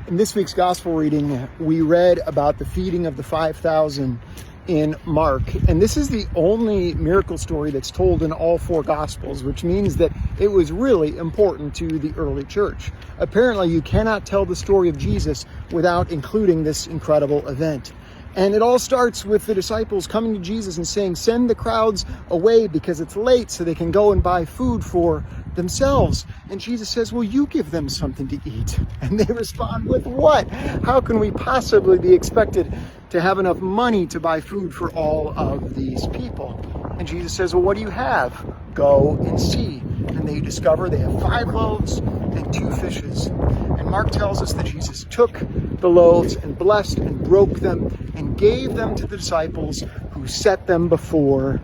In this week's gospel reading, we read about the feeding of the 5,000 in Mark. And this is the only miracle story that's told in all four gospels, which means that it was really important to the early church. Apparently, you cannot tell the story of Jesus without including this incredible event. And it all starts with the disciples coming to Jesus and saying, send the crowds away because it's late so they can go and buy food for themselves. And Jesus says, well, you give them something to eat. And they respond with what? How can we possibly be expected to have enough money to buy food for all of these people? And Jesus says, well, what do you have? Go and see. And they discover they have 5 loaves and 2 fishes. And Mark tells us that Jesus took the loaves and blessed and broke them and gave them to the disciples, who set them before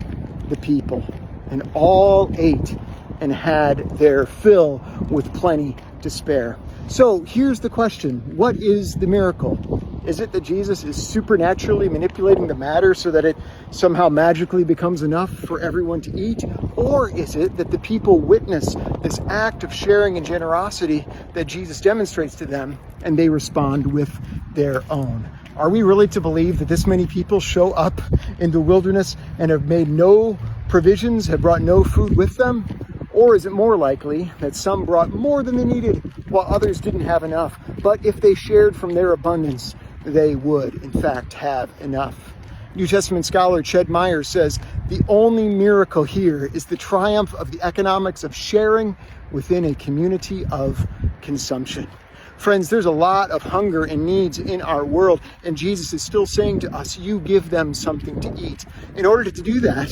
the people. And all ate and had their fill with plenty to spare. So here's the question. What is the miracle? Is it that Jesus is supernaturally manipulating the matter so that it somehow magically becomes enough for everyone to eat? Or is it that the people witness this act of sharing and generosity that Jesus demonstrates to them, and they respond with their own? Are we really to believe that this many people show up in the wilderness and have made no provisions, have brought no food with them? Or is it more likely that some brought more than they needed while others didn't have enough, but if they shared from their abundance, they would, in fact, have enough? New Testament scholar Ched Myers says, the only miracle here is the triumph of the economics of sharing within a community of consumption. Friends, there's a lot of hunger and needs in our world, and Jesus is still saying to us, you give them something to eat. In order to do that,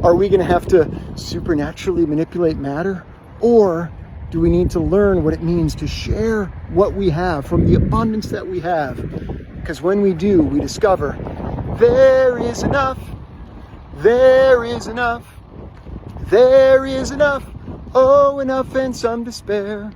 are we going to have to supernaturally manipulate matter? Or do we need to learn what it means to share what we have from the abundance that we have? Because when we do, we discover there is enough, there is enough, there is enough, oh, enough and some to spare.